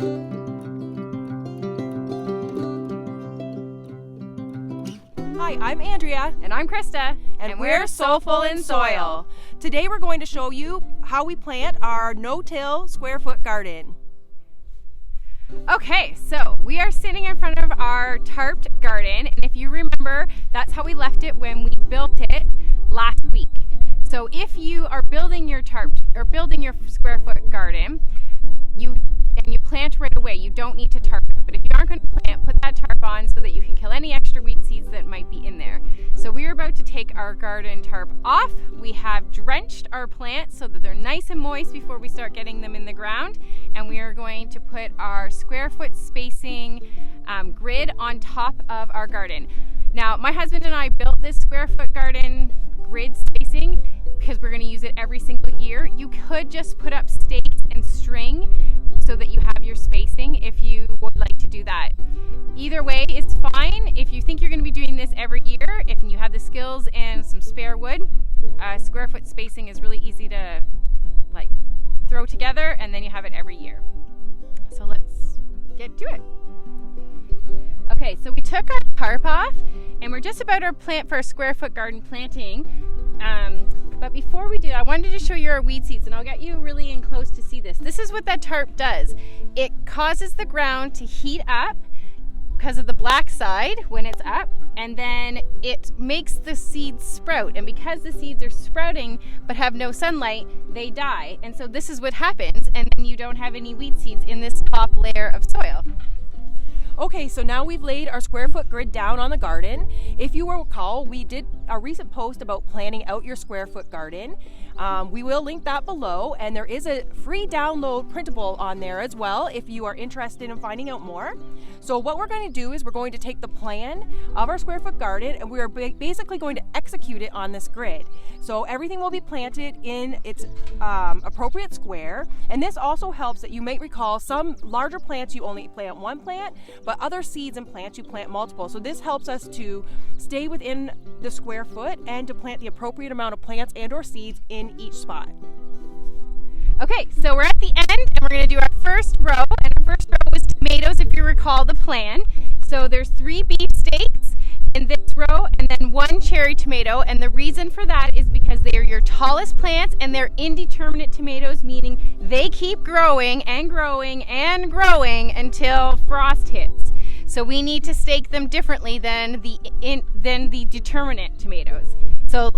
Hi, I'm Andrea. And I'm Krista. And we're Soulful and Soil. Today we're going to show you how we plant our no-till square foot garden. Okay, so we are sitting in front of our tarped garden, and if you remember, that's how we left it when we built it last week. So if you are building your square foot garden, you plant right away, you don't need to tarp it. But if you aren't going to plant, put that tarp on so that you can kill any extra weed seeds that might be in there. So we're about to take our garden tarp off. We have drenched our plants so that they're nice and moist before we start getting them in the ground. And we are going to put our square foot spacing grid on top of our garden. Now, my husband and I built this square foot garden grid spacing because we're going to use it every single year. You could just put up stakes and string so that you have your spacing if you would like to do that. Either way is fine. If you think you're going to be doing this every year, if you have the skills and some spare wood, square foot spacing is really easy to throw together, and then you have it every year. So let's get to it. Okay, so we took our tarp off and we're just about to plant for a square foot garden planting. But before we do, I wanted to show you our weed seeds, and I'll get you really in close to see this. This is what that tarp does. It causes the ground to heat up because of the black side when it's up, and then it makes the seeds sprout. And because the seeds are sprouting but have no sunlight, they die. And so this is what happens, and then you don't have any weed seeds in this top layer of soil. Okay, so now we've laid our square foot grid down on the garden. If you will recall, we did a recent post about planning out your square foot garden. We will link that below, and there is a free download printable on there as well if you are interested in finding out more. So what we're going to do is we're going to take the plan of our square foot garden, and we are basically going to execute it on this grid. So everything will be planted in its appropriate square, and this also helps that you may recall some larger plants you only plant one plant, but other seeds and plants you plant multiple. So this helps us to stay within the square foot and to plant the appropriate amount of plants and or seeds in each spot. Okay, so we're at the end and we're going to do our first row, and our first row was tomatoes if you recall the plan. So there's 3 beefsteaks in this row and then 1 cherry tomato, and the reason for that is because they are your tallest plants and they're indeterminate tomatoes, meaning they keep growing and growing and growing until frost hits. So we need to stake them differently than the determinate tomatoes. So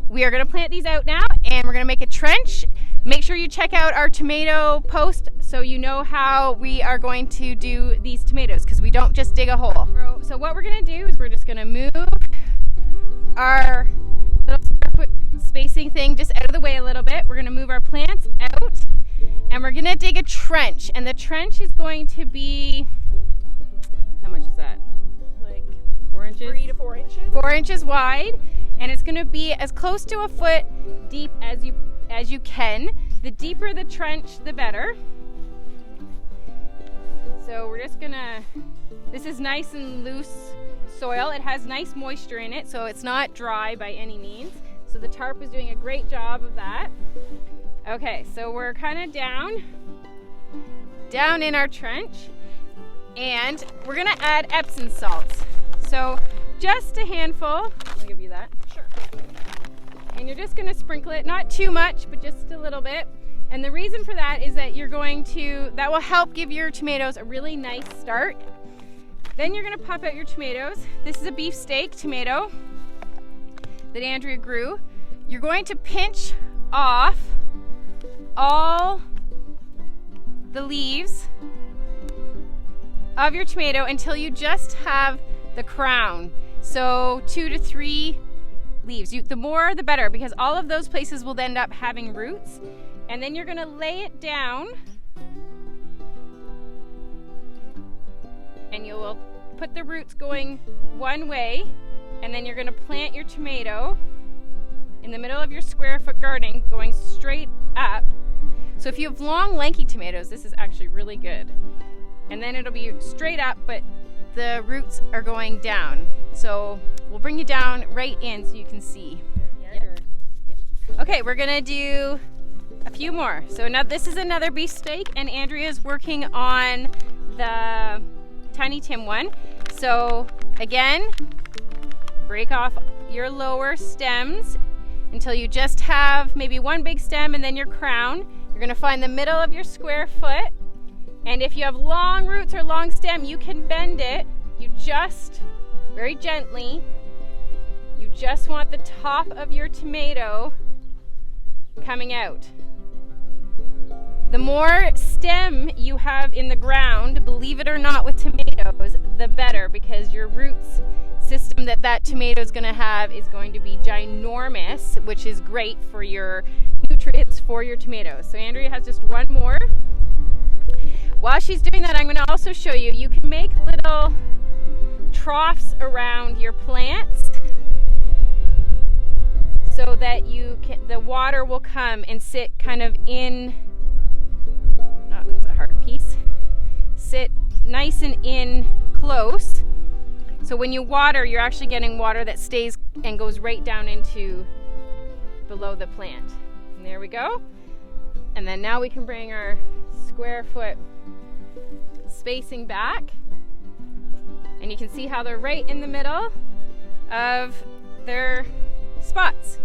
we are going to plant these out now, and we're going to make a trench. Make sure you check out our tomato post so you know how we are going to do these tomatoes, because we don't just dig a hole. So what we're going to do is we're just going to move our little square foot spacing thing just out of the way a little bit. We're going to move our plants out, and we're going to dig a trench. And the trench is going to be, how much is that? Like 4 inches? 3 to 4 inches. 4 inches wide, and it's going to be as close to a foot deep as you can. The deeper the trench, the better. So we're just gonna, this is nice and loose soil. It has nice moisture in it, so it's not dry by any means. So the tarp is doing a great job of that. Okay, so we're kind of down in our trench, and we're gonna add Epsom salts. So just a handful, I'll give you that. Sure. And you're just going to sprinkle it, not too much, but just a little bit. And the reason for that is that that will help give your tomatoes a really nice start. Then you're going to pop out your tomatoes. This is a beefsteak tomato that Andrea grew. You're going to pinch off all the leaves of your tomato until you just have the crown. So 2 to 3 leaves. The more the better, because all of those places will end up having roots. And then you're going to lay it down, and you will put the roots going one way, and then you're going to plant your tomato in the middle of your square foot garden going straight up. So if you have long lanky tomatoes, this is actually really good. And then it'll be straight up, but the roots are going down. So we'll bring you down right in so you can see. Yep. Okay, we're gonna do A few more. So now this is another beefsteak, and Andrea's working on the Tiny Tim one. So again, break off your lower stems until you just have maybe one big stem and then your crown. You're gonna find the middle of your square foot. And if you have long roots or long stem, you can bend it. You just, very gently, you just want the top of your tomato coming out. The more stem you have in the ground, believe it or not, with tomatoes, the better, because your roots system that tomato is going to have is going to be ginormous, which is great for your nutrients for your tomatoes. So Andrea has just one more. While she's doing that, I'm going to also show you, you can make little troughs around your plants so that the water will come and sit kind of in, oh, that's a hard piece, sit nice and in close. So when you water, you're actually getting water that stays and goes right down into below the plant. And there we go. And then now we can bring our square foot spacing back. And you can see how they're right in the middle of their spots.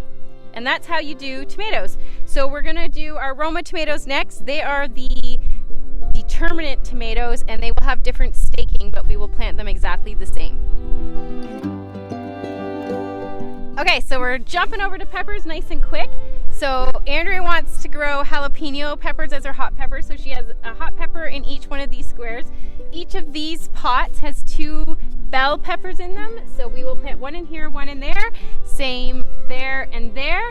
And that's how you do tomatoes. So we're gonna do our Roma tomatoes next. They are the determinate tomatoes, and they will have different staking, but we will plant them exactly the same. Okay, so we're jumping over to peppers nice and quick. So Andrea wants to grow jalapeno peppers as her hot peppers, so she has a hot pepper in each one of these squares. Each of these pots has 2 bell peppers in them, so we will plant one in here, one in there, same there and there.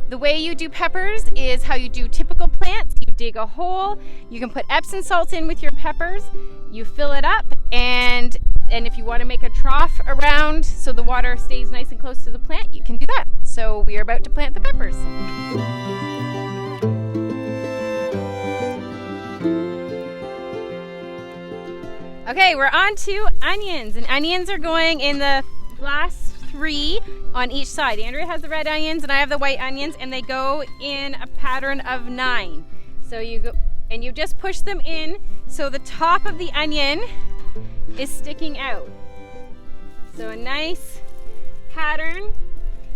The way you do peppers is how you do typical plants. You dig a hole, you can put Epsom salts in with your peppers, you fill it up, and if you want to make a trough around so the water stays nice and close to the plant, you can do that. So we are about to plant the peppers. Okay, we're on to onions, and onions are going in the last 3 on each side. Andrea has the red onions and I have the white onions, and they go in a pattern of 9. So you go and you just push them in so the top of the onion is sticking out. So a nice pattern.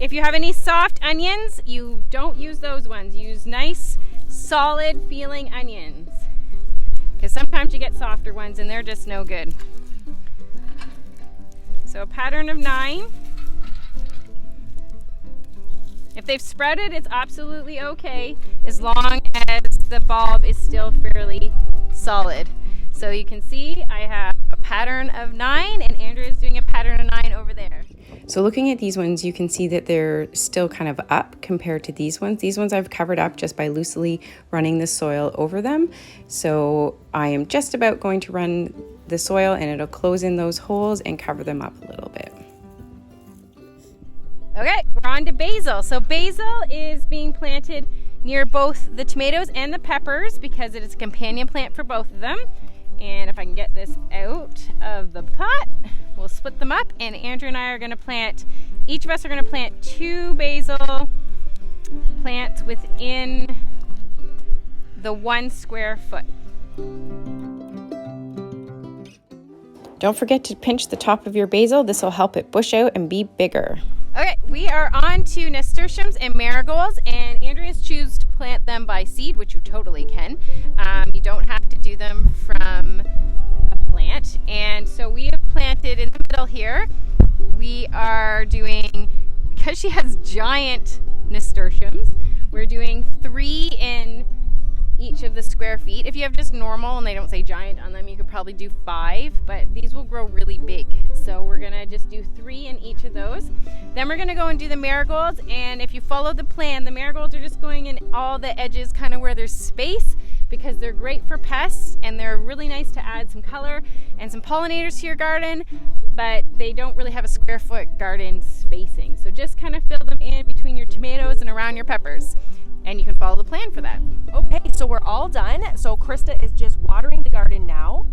If you have any soft onions, you don't use those ones. Use nice, solid feeling onions, because sometimes you get softer ones and they're just no good. So a pattern of 9. If they've sprouted, it's absolutely okay as long as the bulb is still fairly solid. So you can see I have a pattern of 9 and Andrea's doing a pattern of 9 over there. So looking at these ones, you can see that they're still kind of up compared to these ones. These ones I've covered up just by loosely running the soil over them. So I am just about going to run the soil and it'll close in those holes and cover them up a little bit. Okay, we're on to basil. So basil is being planted near both the tomatoes and the peppers because it is a companion plant for both of them. And if I can get this out of the pot, we'll split them up, and Andrea and I are going to plant, each of us are going to plant 2 basil plants within the 1 square foot. Don't forget to pinch the top of your basil. This will help it bush out and be bigger. Okay, we are on to nasturtiums and marigolds, and Andrea's choose to plant them by seed, which you totally can. You don't have to do them from a plant. And so we have planted in the middle here. We are doing, because she has giant nasturtiums, we're doing 3 in each of the square feet. If you have just normal and they don't say giant on them, you could probably do 5, but these will grow really big. So we're gonna just do 3 in each of those. Then we're gonna go and do the marigolds, and if you follow the plan, the marigolds are just going in all the edges, kind of where there's space, because they're great for pests and they're really nice to add some color and some pollinators to your garden, but they don't really have a square foot garden spacing. So just kind of fill them in between your tomatoes and around your peppers. And you can follow the plan for that. Okay, so we're all done. So Krista is just watering the garden now.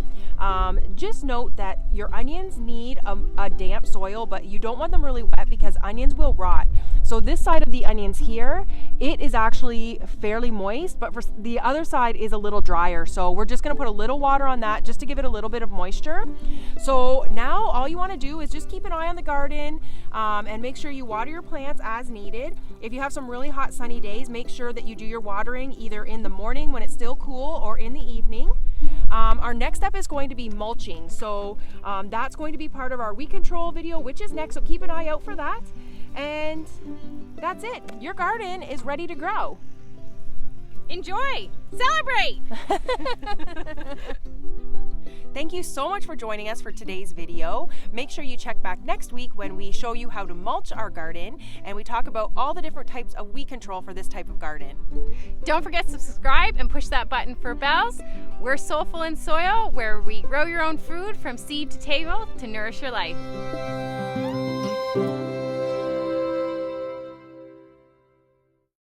Just note that your onions need a damp soil, but you don't want them really wet because onions will rot. So this side of the onions here, it is actually fairly moist, but for the other side is a little drier. So we're just gonna put a little water on that just to give it a little bit of moisture. So now all you wanna do is just keep an eye on the garden and make sure you water your plants as needed. If you have some really hot sunny days, make sure that you do your watering either in the morning when it's still cool or in the evening. Our next step is going to be mulching. So that's going to be part of our weed control video, which is next. So keep an eye out for that. And that's it. Your garden is ready to grow. Enjoy! Celebrate! Thank you so much for joining us for today's video. Make sure you check back next week when we show you how to mulch our garden and we talk about all the different types of weed control for this type of garden. Don't forget to subscribe and push that button for bells. We're Soulful and Soil, where we grow your own food from seed to table to nourish your life.